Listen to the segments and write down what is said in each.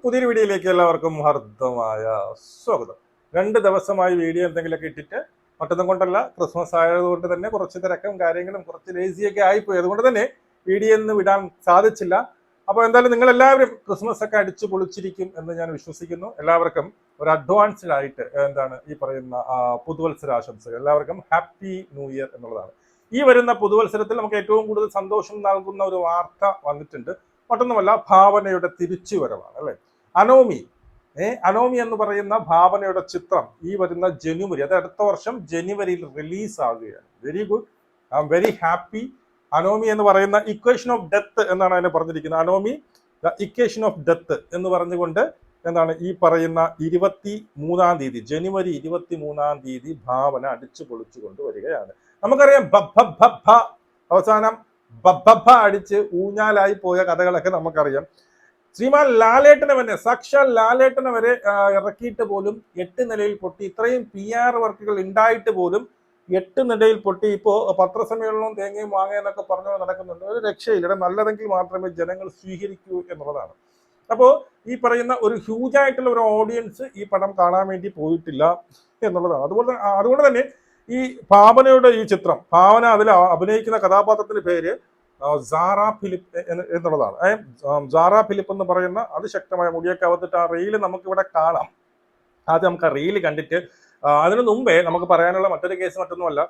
പുതിയൊരു വീഡിയോയിലേക്ക് എല്ലാവർക്കും ഹർദ്ദമായ സ്വാഗതം. 2 ദിവസമായി വീഡിയോ എന്തെങ്കിലുമൊക്കെ ഇട്ടിട്ട് മറ്റൊന്നും കൊണ്ടല്ല, ക്രിസ്മസ് ആയതുകൊണ്ട് തന്നെ കുറച്ച് തിരക്കും കാര്യങ്ങളും കുറച്ച് ലേസിയൊക്കെ ആയിപ്പോയി. അതുകൊണ്ട് തന്നെ വീഡിയോ ഒന്നും വിടാൻ സാധിച്ചില്ല. അപ്പോൾ എന്തായാലും നിങ്ങൾ എല്ലാവരും ക്രിസ്മസ് ഒക്കെ അടിച്ചു പൊളിച്ചിരിക്കും എന്ന് ഞാൻ വിശ്വസിക്കുന്നു. എല്ലാവർക്കും ഒരു അഡ്വാൻസ്ഡ് ആയിട്ട് ഈ പറയുന്ന പുതുവത്സരാശംസകൾ. എല്ലാവർക്കും ഹാപ്പി ന്യൂ ഇയർ എന്നുള്ളതാണ്. ഈ വരുന്ന പുതുവത്സരത്തിൽ നമുക്ക് ഏറ്റവും കൂടുതൽ സന്തോഷം നൽകുന്ന ഒരു വാർത്ത വന്നിട്ടുണ്ട്. മറ്റൊന്നുമല്ല, ഭാവനയുടെ തിരിച്ചുവരവാണ് അല്ലെ. അനോമി അനോമി എന്ന് പറയുന്ന ഭാവനയുടെ ചിത്രം ഈ വരുന്ന ജനുവരി, അത് അടുത്ത വർഷം ജനുവരിയിൽ റിലീസ് ആകുകയാണ്. Very good, I'm very happy. Anomie എന്ന് പറയുന്ന ഇക്വേഷൻ ഓഫ് ഡെത്ത് എന്നാണ് അതിനെ പറഞ്ഞിരിക്കുന്നത്. Anomie the equation of death എന്ന് പറഞ്ഞുകൊണ്ട് ഈ പറയുന്ന 23-ാം തീയതി, ജനുവരി 23-ാം തീയതി ഭാവന അടിച്ചു പൊളിച്ചു കൊണ്ടുവരികയാണ്. നമുക്കറിയാം അവസാനം ബബ്ബ അടിച്ച് ഊഞ്ഞാലായി പോയ കഥകളൊക്കെ നമുക്കറിയാം. ശ്രീമാൻ ലാലേട്ടനെ വരെ, സാക്ഷാൽ ലാലേട്ടനെ വരെ ഇറക്കിയിട്ട് പോലും 8 നിലയിൽ പൊട്ടി. ഇത്രയും PR വർക്കുകൾ ഉണ്ടായിട്ട് പോലും 8 നിലയിൽ പൊട്ടി. ഇപ്പോൾ പത്രസമ്മേളനവും തേങ്ങയും വാങ്ങയെന്നൊക്കെ പറഞ്ഞു നടക്കുന്നുണ്ട്. ഒരു രക്ഷയില്ല. നല്ലതെങ്കിൽ മാത്രമേ ജനങ്ങൾ സ്വീകരിക്കൂ എന്നുള്ളതാണ്. അപ്പോൾ ഈ പറയുന്ന ഒരു ഹ്യൂജ് ആയിട്ടുള്ള ഒരു ഓഡിയൻസ് ഈ പടം കാണാൻ വേണ്ടി പോയിട്ടില്ല എന്നുള്ളതാണ്. അതുകൊണ്ട് തന്നെ ഈ ഭാവനയുടെ ഈ ചിത്രം, ഭാവന അതിൽ അഭിനയിക്കുന്ന കഥാപാത്രത്തിന്റെ പേര് സാറ ഫിലിപ്പ് എന്നുള്ളതാണ്. സാറ ഫിലിപ്പ് എന്ന് പറയുന്ന അതിശക്തമായ മുടിയൊക്കെ അവത്തിട്ട് ആ റീല് നമുക്കിവിടെ കാണാം. ആദ്യം നമുക്ക് ആ റീല് കണ്ടിട്ട് അതിനു മുമ്പേ നമുക്ക് പറയാനുള്ള മറ്റൊരു കേസ് മറ്റൊന്നുമല്ല,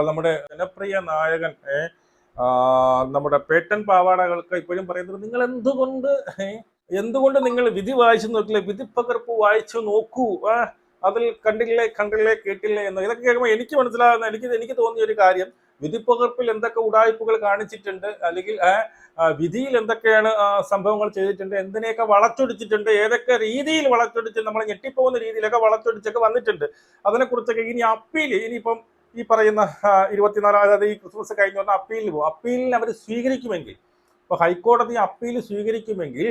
നമ്മുടെ ജനപ്രിയ നായകൻ നമ്മുടെ പേട്ടൻ പാവാടകൾക്ക് ഇപ്പോഴും പറയുന്നത്, നിങ്ങൾ എന്തുകൊണ്ട് നിങ്ങൾ വിധി വായിച്ചു നോക്കില്ലേ, വിധിപ്പകർപ്പ് വായിച്ചു നോക്കൂ, അതിൽ കണ്ടില്ലേ കേട്ടില്ലേ എന്ന്. ഇതൊക്കെ കേൾക്കുമ്പോൾ എനിക്ക് മനസ്സിലാകുന്ന, എനിക്ക് തോന്നിയ ഒരു കാര്യം, വിധിപ്പകർപ്പിൽ എന്തൊക്കെ ഉടായ്പകൾ കാണിച്ചിട്ടുണ്ട്, അല്ലെങ്കിൽ വിധിയിൽ എന്തൊക്കെയാണ് സംഭവങ്ങൾ ചെയ്തിട്ടുണ്ട്, എന്തിനെയൊക്കെ വളച്ചൊടിച്ചിട്ടുണ്ട്, ഏതൊക്കെ രീതിയിൽ വളച്ചൊടിച്ച് നമ്മൾ ഞെട്ടിപ്പോകുന്ന രീതിയിലൊക്കെ വളച്ചൊടിച്ചൊക്കെ വന്നിട്ടുണ്ട്. അതിനെക്കുറിച്ചൊക്കെ ഇനി അപ്പീൽ, ഇനിയിപ്പം ഈ പറയുന്ന 24, അതായത് ഈ ക്രിസ്മസ് കഴിഞ്ഞ് വന്ന അപ്പീലിന് പോകും. അപ്പീലിന് അവർ സ്വീകരിക്കുമെങ്കിൽ, ഇപ്പൊ ഹൈക്കോടതി അപ്പീൽ സ്വീകരിക്കുമെങ്കിൽ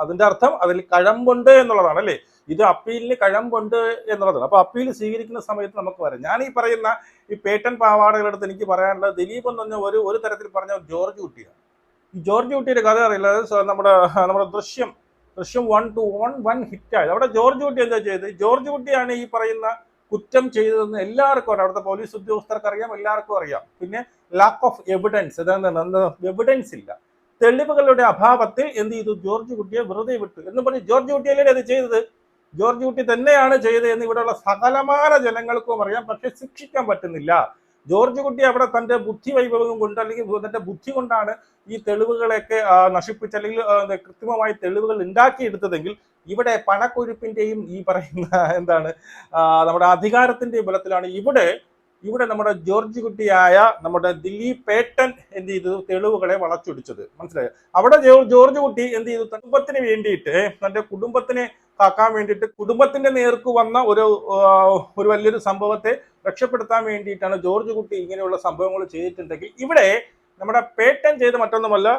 അതിന്റെ അർത്ഥം അതിൽ കഴമ്പുണ്ട് എന്നുള്ളതാണ് അല്ലേ. ഇത് അപ്പീലിന് കഴമ്പുണ്ട് എന്നുള്ളതാണ്. അപ്പൊ അപ്പീൽ സ്വീകരിക്കുന്ന സമയത്ത് നമുക്ക് വരാം. ഞാൻ ഈ പറയുന്ന ഈ പേട്ടൻ പാവാടകളെടുത്ത് എനിക്ക് പറയാനുള്ളത്, ദിലീപ് എന്ന് പറഞ്ഞ ഒരു തരത്തിൽ പറഞ്ഞ ജോർജ് കുട്ടിയാണ്. ഈ ജോർജ് കുട്ടിയുടെ കഥ അറിയില്ല. നമ്മുടെ ദൃശ്യം 1 ഹിറ്റായത്. അവിടെ ജോർജ് കുട്ടി എന്താ ചെയ്തത്? ജോർജ് കുട്ടിയാണ് ഈ പറയുന്ന കുറ്റം ചെയ്തതെന്ന് എല്ലാവർക്കും അറിയാം. അവിടുത്തെ പോലീസ് ഉദ്യോഗസ്ഥർക്ക് അറിയാം, എല്ലാവർക്കും അറിയാം. പിന്നെ ലാക്ക് ഓഫ് എവിഡൻസ്, എവിഡൻസ് ഇല്ല, തെളിവുകളുടെ അഭാവത്തിൽ എന്ത് ചെയ്തു? ജോർജ് കുട്ടിയെ വെറുതെ വിട്ടു എന്ന് പറഞ്ഞ് ജോർജ് കുട്ടിയല്ലേ അത് ചെയ്തത്? ജോർജ് കുട്ടി തന്നെയാണ് ചെയ്തത് എന്ന് ഇവിടെയുള്ള സകലമാന ജനങ്ങൾക്കും അറിയാം. പക്ഷെ ശിക്ഷിക്കാൻ പറ്റുന്നില്ല. ജോർജ് കുട്ടി അവിടെ തന്റെ ബുദ്ധി വൈഭവം കൊണ്ട്, അല്ലെങ്കിൽ തന്റെ ബുദ്ധി കൊണ്ടാണ് ഈ തെളിവുകളെയൊക്കെ നശിപ്പിച്ച്, അല്ലെങ്കിൽ കൃത്രിമമായി തെളിവുകൾ ഉണ്ടാക്കിയെടുത്തതെങ്കിൽ ഇവിടെ പണക്കൊഴുപ്പിന്റെയും ഈ പറയുന്ന നമ്മുടെ അധികാരത്തിന്റെയും ബലത്തിലാണ് ഇവിടെ നമ്മുടെ ജോർജ് കുട്ടിയായ നമ്മുടെ ദിലീപ് പേട്ടൻ എന്ത് ചെയ്തു? തെളിവുകളെ വളച്ചൊടിച്ചത്. മനസ്സിലായോ? അവിടെ ജോർജ് കുട്ടി എന്ത് ചെയ്തു? കുടുംബത്തിന് വേണ്ടിയിട്ട്, തന്റെ കുടുംബത്തിനെ കാക്കാൻ വേണ്ടിയിട്ട്, കുടുംബത്തിന്റെ നേർക്ക് വന്ന ഒരു വലിയൊരു സംഭവത്തെ രക്ഷപ്പെടുത്താൻ വേണ്ടിയിട്ടാണ് ജോർജ് കുട്ടി ഇങ്ങനെയുള്ള സംഭവങ്ങൾ ചെയ്തിട്ടുണ്ടെങ്കിൽ, ഇവിടെ നമ്മുടെ പേട്ടൻ ചെയ്ത് മറ്റൊന്നുമല്ല,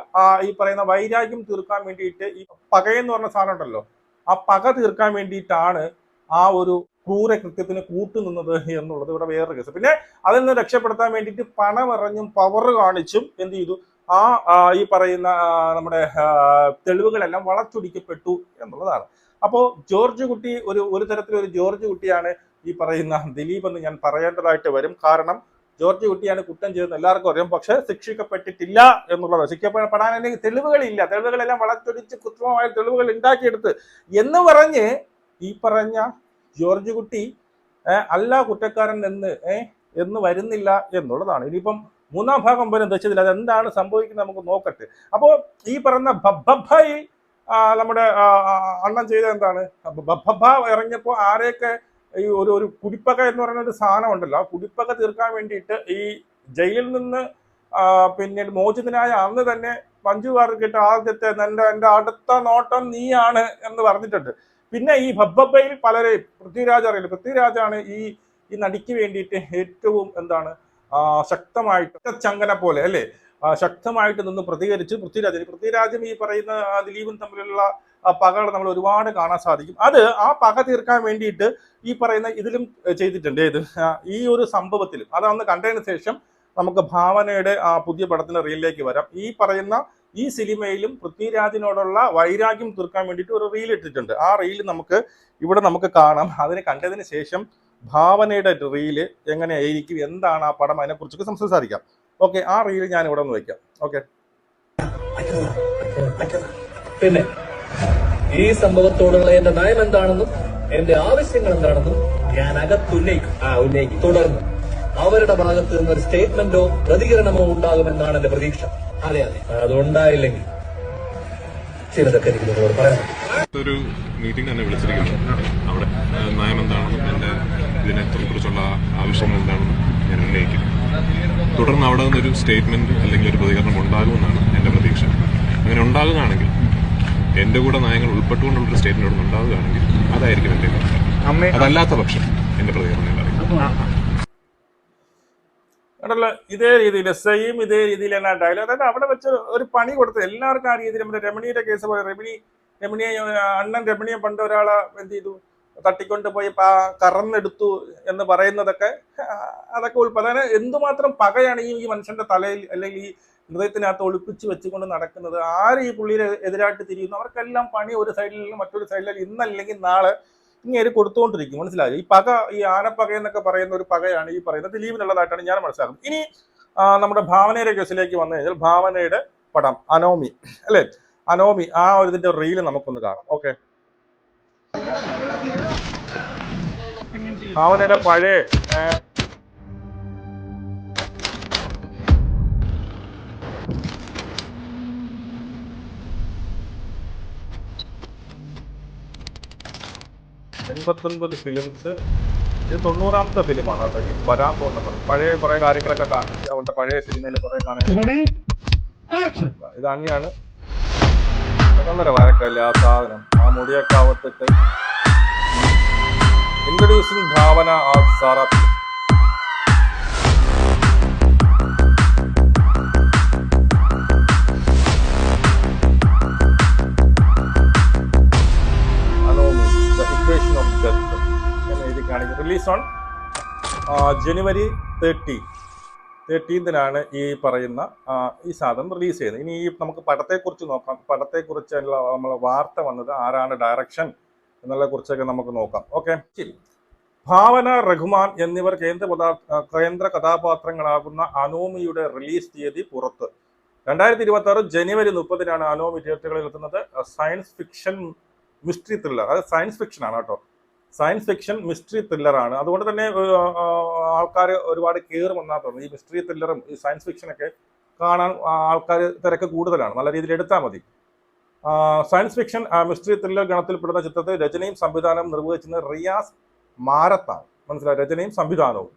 ഈ പറയുന്ന വൈരാഗ്യം തീർക്കാൻ വേണ്ടിയിട്ട്, ഈ പകയെന്ന് പറഞ്ഞ സാധനം ഉണ്ടല്ലോ, ആ പക തീർക്കാൻ വേണ്ടിയിട്ടാണ് ആ ഒരു ക്രൂര കൃത്യത്തിന് കൂട്ടുനിന്നത് എന്നുള്ളത് ഇവിടെ വേറൊരു കേസ്. പിന്നെ അതിൽ നിന്ന് രക്ഷപ്പെടുത്താൻ വേണ്ടിയിട്ട് പണമെറിഞ്ഞും പവർ കാണിച്ചും എന്ത് ചെയ്തു? ഈ പറയുന്ന നമ്മുടെ തെളിവുകളെല്ലാം വളച്ചൊടിക്കപ്പെട്ടു എന്നുള്ളതാണ്. അപ്പോൾ ജോർജ് കുട്ടി ഒരു തരത്തിലൊരു ജോർജ് കുട്ടിയാണ് ഈ പറയുന്ന ദിലീപ് എന്ന് ഞാൻ പറയേണ്ടതായിട്ട് വരും. കാരണം ജോർജ് കുട്ടിയാണ് കുറ്റം ചെയ്തതെന്ന് എല്ലാവർക്കും അറിയാം. പക്ഷെ ശിക്ഷിക്കപ്പെട്ടിട്ടില്ല എന്നുള്ളത്. ശിക്ഷിക്കപ്പെടാൻ അല്ലെങ്കിൽ തെളിവുകളില്ല, തെളിവുകളെല്ലാം വളച്ചൊടിച്ച് കൃത്രിമമായ തെളിവുകൾ ഉണ്ടാക്കിയെടുത്ത് എന്ന് പറഞ്ഞ് ഈ പറഞ്ഞ ജോർജ് കുട്ടി അല്ല കുറ്റക്കാരൻ എന്ന് വരുന്നില്ല എന്നുള്ളതാണ്. ഇനിയിപ്പം 3-ാം ഭാഗം വരെ ദശത്തിൽ അതെന്താണ് സംഭവിക്കുന്നത് നമുക്ക് നോക്കട്ടെ. അപ്പോൾ ഈ പറയുന്ന ബബ്ബയിൽ നമ്മുടെ അണ്ണൻ ചെയ്ത ബബ്ബ ഇറങ്ങിയപ്പോൾ ആരെയൊക്കെ ഈ ഒരു കുടിപ്പക എന്ന് പറയുന്ന ഒരു സാധനം ഉണ്ടല്ലോ, ആ കുടിപ്പക തീർക്കാൻ വേണ്ടിയിട്ട് ഈ ജയിലിൽ നിന്ന് പിന്നീട് മോചിതനായ അന്ന് തന്നെ മഞ്ജു വാര്യർക്കിട്ട് ആദ്യത്തെ എൻ്റെ അടുത്ത നോട്ടം നീയാണ് എന്ന് പറഞ്ഞിട്ടുണ്ട്. പിന്നെ ഈ ബബ്ബയിൽ പലരെ, പൃഥ്വിരാജ് അറിയില്ല, പൃഥ്വിരാജാണ് ഈ നടിക്ക് വേണ്ടിയിട്ട് ഏറ്റവും ശക്തമായിട്ട് ചങ്കന പോലെ അല്ലേ, ശക്തമായിട്ട് നിന്ന് പ്രതികരിച്ച് പൃഥ്വിരാജും ഈ പറയുന്ന ദിലീപും തമ്മിലുള്ള പകകൾ നമ്മൾ ഒരുപാട് കാണാൻ സാധിക്കും. അത് ആ പക തീർക്കാൻ വേണ്ടിയിട്ട് ഈ പറയുന്ന ഇതിലും ചെയ്തിട്ടുണ്ട്. ഈ ഒരു സംഭവത്തിലും അതൊന്ന് കണ്ടതിന് ശേഷം നമുക്ക് ഭാവനയുടെ പുതിയ പടത്തിന്റെ റീലിലേക്ക് വരാം. ഈ പറയുന്ന ഈ സിനിമയിലും പൃഥ്വിരാജിനോടുള്ള വൈരാഗ്യം തീർക്കാൻ വേണ്ടിയിട്ട് ഒരു റീൽ ഇട്ടിട്ടുണ്ട്. ആ റീൽ നമുക്ക് കാണാം. അതിനെ കണ്ടതിന് ശേഷം ഭാവനയുടെ റീല് എങ്ങനെയായിരിക്കും, എന്താണ് ആ പടം, അതിനെക്കുറിച്ചൊക്കെ സംസാരിക്കാം. ഓക്കെ, ആ റീൽ ഞാൻ ഇവിടെ ഒന്ന് വയ്ക്കാം. ഓക്കെ, പിന്നെ ഈ സംഭവത്തോടുള്ള എന്റെ നയം എന്താണെന്നും എന്റെ ആവശ്യങ്ങൾ എന്താണെന്നും ഞാൻ ഉന്നയിക്കും. തുടർന്ന് അവരുടെ ഭാഗത്ത് നിന്നൊരു സ്റ്റേറ്റ്മെന്റോ പ്രതികരണമോ ഉണ്ടാകുമെന്നാണ് എന്റെ പ്രതീക്ഷ. അതെ, അതുണ്ടായില്ലെങ്കിൽ ചിലതൊക്കെ എനിക്ക് നിങ്ങളോട് പറയാം. ഒരു മീറ്റിംഗ് തന്നെ വിളിച്ചിരിക്കുന്നു. അവിടെ നയം എന്താണെന്നും എന്റെ ഇതിനെക്കുറിച്ചുള്ള ആവശ്യങ്ങൾ എന്താണെന്നും ഞാൻ ഉന്നയിക്കും. തുടർന്ന് അവിടെ നിന്നൊരു സ്റ്റേറ്റ്മെന്റ് അല്ലെങ്കിൽ ഒരു പ്രതികരണം ഉണ്ടാകുമെന്നാണ് എന്റെ പ്രതീക്ഷ. അങ്ങനെ ഉണ്ടാകുകയാണെങ്കിൽ, എന്റെ കൂടെ നയങ്ങൾ ഉൾപ്പെട്ടുകൊണ്ടുള്ളൊരു സ്റ്റേറ്റ്മെന്റ് ഉണ്ടാകുകയാണെങ്കിൽ അതായിരിക്കും എന്റെ പ്രതികരണം. അതല്ലാത്ത പക്ഷം എന്റെ പ്രതികരണം കണ്ടല്ലോ, ഇതേ രീതിയിൽ സെയിം ഇതേ രീതിയിൽ തന്നെ ഡയലോഗ്. അതായത് അവിടെ വെച്ച് ഒരു പണി കൊടുത്തത് എല്ലാവർക്കും ആ രീതിയിൽ. നമ്മുടെ രമണിയുടെ കേസ് പോലെ രമണിയെ പണ്ട് ഒരാളെ എന്ത് ചെയ്തു, തട്ടിക്കൊണ്ട് പോയി കറന്നെടുത്തു എന്ന് പറയുന്നതൊക്കെ അതൊക്കെ അതായത് എന്തുമാത്രം പകയാണ് ഈ മനുഷ്യന്റെ തലയിൽ അല്ലെങ്കിൽ ഈ ഹൃദയത്തിനകത്ത് ഒളിപ്പിച്ച് വെച്ചുകൊണ്ട് നടക്കുന്നത്. ആര് ഈ പുള്ളിയെ എതിരായിട്ട് തിരിയുന്നു, അവർക്കെല്ലാം പണി ഒരു സൈഡിലും മറ്റൊരു സൈഡിലും ഇന്നല്ലെങ്കിൽ നാളെ ഇങ്ങനെ കൊടുത്തുകൊണ്ടിരിക്കും. മനസ്സിലായി? ഈ പക, ഈ ആനപ്പക എന്നൊക്കെ പറയുന്ന ഒരു പകയാണ് ഈ പറയുന്നത്. ദിലീപിനുള്ളതായിട്ടാണ് ഞാൻ മനസ്സിലാക്കുന്നത്. ഇനി നമ്മുടെ ഭാവനയുടെ കേസിലേക്ക് വന്നു കഴിഞ്ഞാൽ, ഭാവനയുടെ പടം അനോമി അല്ലെ, അനോമി, ആ ഒരു ഇതിന്റെ റീല് നമുക്കൊന്ന് കാണാം. ഓക്കെ, ഭാവനയുടെ പഴയ ഫിലിംസ്, ഇത് 90ാമത്തെ ഫിലിമാണ് കേട്ടോ വരാൻ പോകുന്നത്. പഴയ കുറെ കാര്യങ്ങളൊക്കെ കാണിച്ച് അവരുടെ പഴയ സിനിമയിൽ കുറെ കാണാൻ. ഇത് അങ്ങനെയാണ് വളരെ വരക്കല്ല ആ സാധനം, ആ മുടിയൊക്കെ ആവത്തിട്ട്. ഇൻട്രൊഡ്യൂസിംഗ് ഭാവന ആ സാറാ. റിലീസ് ഓൺ ജനുവരി 13 ഈ പറയുന്ന ഈ സാധനം റിലീസ് ചെയ്യുന്നത്. ഇനി ഈ നമുക്ക് പടത്തെക്കുറിച്ച് നോക്കാം. പടത്തെക്കുറിച്ചുള്ള നമ്മൾ വാർത്ത വന്നത്, ആരാണ് ഡയറക്ഷൻ എന്നുള്ള കുറിച്ചൊക്കെ നമുക്ക് നോക്കാം. ഓക്കെ, ഭാവന, റഹ്മാൻ എന്നിവർ കേന്ദ്ര കഥാപാത്രങ്ങളാകുന്ന അനോമിയുടെ റിലീസ് തീയതി പുറത്ത്. 2026 ജനുവരി 30 അനോമി തിയേറ്ററുകളിൽ എത്തുന്നത്. സയൻസ് ഫിക്ഷൻ മിസ്റ്ററി ത്രില്ലർ, അത് സയൻസ് ഫിക്ഷൻ ആണ് കേട്ടോ, സയൻസ് ഫിക്ഷൻ മിസ്റ്ററി ത്രില്ലറാണ്. അതുകൊണ്ട് തന്നെ ആൾക്കാർ ഒരുപാട് കയറുമെന്നാ തോന്നുന്നത്. ഈ മിസ്റ്ററി ത്രില്ലറും ഈ സയൻസ് ഫിക്ഷനൊക്കെ കാണാൻ ആൾക്കാർ തിരക്ക് കൂടുതലാണ്. നല്ല രീതിയിൽ എടുത്താൽ മതി. സയൻസ് ഫിക്ഷൻ മിസ്റ്ററി ത്രില്ലർ ഗണത്തിൽപ്പെടുന്ന ചിത്രത്തിൽ രചനയും സംവിധാനവും നിർവഹിച്ചിരുന്ന റിയാസ് മാരത്താണ്. മനസ്സിലായി? രചനയും സംവിധാനവും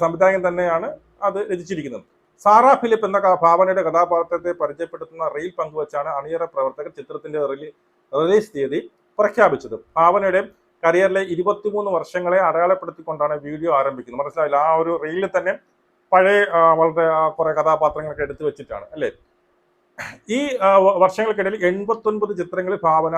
സംവിധായകൻ തന്നെയാണ് അത് രചിച്ചിരിക്കുന്നത്. സാറാ ഫിലിപ്പ് എന്ന ഭാവനയുടെ കഥാപാത്രത്തെ പരിചയപ്പെടുത്തുന്ന റീൽ പങ്കുവച്ചാണ് അണിയറ പ്രവർത്തകർ ചിത്രത്തിന്റെ റിലീസ് തീയതി പ്രഖ്യാപിച്ചത്. ഭാവനയുടെ കരിയറിലെ 23 വർഷങ്ങളെ അടയാളപ്പെടുത്തിക്കൊണ്ടാണ് വീഡിയോ ആരംഭിക്കുന്നത്. മനസ്സിലായില്ല? ആ ഒരു റീലിൽ തന്നെ പഴയ വളരെ കുറെ കഥാപാത്രങ്ങളൊക്കെ എടുത്തു വെച്ചിട്ടാണ് അല്ലേ. ഈ വർഷങ്ങൾക്കിടയിൽ 89 ചിത്രങ്ങളിൽ ഭാവന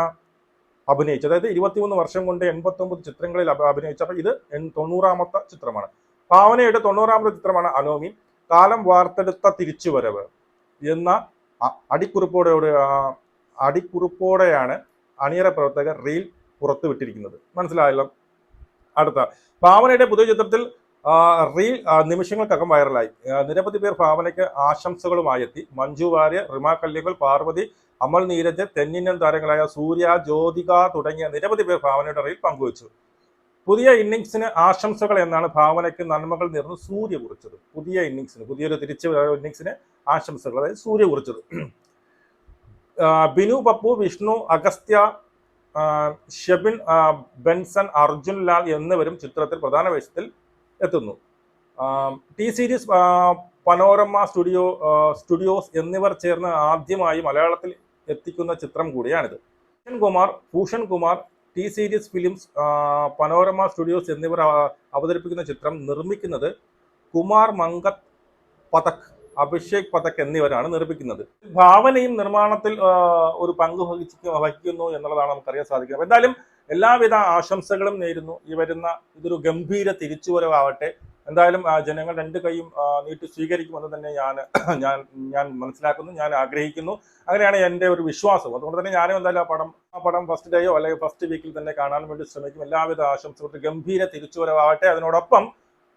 അഭിനയിച്ചു. അതായത് 23 വർഷം കൊണ്ട് 89 ചിത്രങ്ങളിൽ അഭിനയിച്ചു. അപ്പൊ ഇത് 90ാമത്തെ ചിത്രമാണ്. ഭാവനയുടെ 90ാമത്തെ ചിത്രമാണ് അനോമി. കാലം വാർത്തെടുത്ത തിരിച്ചുവരവ് എന്ന അടിക്കുറിപ്പോടെയാണ് അണിയറ പ്രവർത്തകർ റീൽ പുറത്തുവിട്ടിരിക്കുന്നത്. മനസ്സിലായല്ലോ? അടുത്ത, ഭാവനയുടെ പുതിയ ചിത്രത്തിൽ റീൽ നിമിഷങ്ങൾക്കകം വൈറലായി. നിരവധി പേർ ഭാവനയ്ക്ക് ആശംസകളുമായി എത്തി. മഞ്ജു വാര്യർ, റിമ കല്ലിങ്കൽ, പാർവതി, അമൽ നീരജ്, തെന്നിന്ത്യൻ താരങ്ങളായ സൂര്യ, ജ്യോതിക തുടങ്ങിയ നിരവധി പേർ ഭാവനയുടെ റീൽ പങ്കുവച്ചു. പുതിയ ഇന്നിങ്സിന് ആശംസകൾ എന്നാണ് ഭാവനയ്ക്ക് നന്മകൾ നേർന്ന് സൂര്യ കുറിച്ചത്. പുതിയ ഇന്നിങ്സിന്, പുതിയൊരു ഇന്നിങ്സിന് ആശംസകൾ, അതായത് സൂര്യ കുറിച്ചത്. ബിനു പപ്പു, വിഷ്ണു, അഗസ്ത്യ, ഷെബിൻ, ബെൻസൺ, അർജുൻ ലാൽ എന്നിവരും ചിത്രത്തിൽ പ്രധാന വേഷത്തിൽ എത്തുന്നു. ടി സീരീസ്, പനോരമ സ്റ്റുഡിയോസ് എന്നിവർ ചേർന്ന് ആദ്യമായി മലയാളത്തിൽ എത്തിക്കുന്ന ചിത്രം കൂടിയാണിത്. Bhushan Kumar, T series films, panorama studios എന്നിവർ അവതരിപ്പിക്കുന്ന ചിത്രം നിർമ്മിക്കുന്നത് കുമാർ മങ്കത് പതക്, അഭിഷേക് പതക് എന്നിവരാണ് നിർമ്മിക്കുന്നത്. ഭാവനയും നിർമ്മാണത്തിൽ ഒരു പങ്ക് വഹിക്കുന്നു എന്നുള്ളതാണ് നമുക്കറിയാൻ സാധിക്കുന്നത്. എന്തായാലും എല്ലാവിധ ആശംസകളും നേരുന്നു. ഈ വരുന്ന ഇതൊരു ഗംഭീര തിരിച്ചുവരവാവട്ടെ. എന്തായാലും ജനങ്ങൾ രണ്ട് കൈയും നീട്ടി സ്വീകരിക്കുമെന്ന് തന്നെ ഞാൻ മനസ്സിലാക്കുന്നു, ഞാൻ ആഗ്രഹിക്കുന്നു. അങ്ങനെയാണ് എൻ്റെ ഒരു വിശ്വാസം. അതുകൊണ്ട് തന്നെ ഞാനും എന്തായാലും ആ പടം ഫസ്റ്റ് ഡേയോ അല്ലെങ്കിൽ ഫസ്റ്റ് വീക്കിൽ തന്നെ കാണാൻ വേണ്ടി ശ്രമിക്കും. എല്ലാവിധ ആശംസകളും, ഗംഭീര തിരിച്ചുവരവാകട്ടെ. അതിനോടൊപ്പം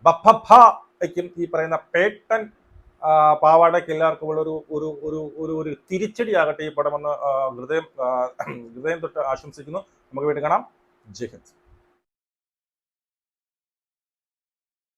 ബപ്പയ്ക്കും ഈ പറയുന്ന പേട്ടൻ പാവാടയ്ക്ക് എല്ലാവർക്കും ഉള്ള ഒരു തിരിച്ചടിയാകട്ടെ ഈ പടമെന്ന് ഹൃദയം തൊട്ട് ആശംസിക്കുന്നു. നമുക്ക് വീണ്ടും കാണാം. ജയ് ഹിന്ദ്.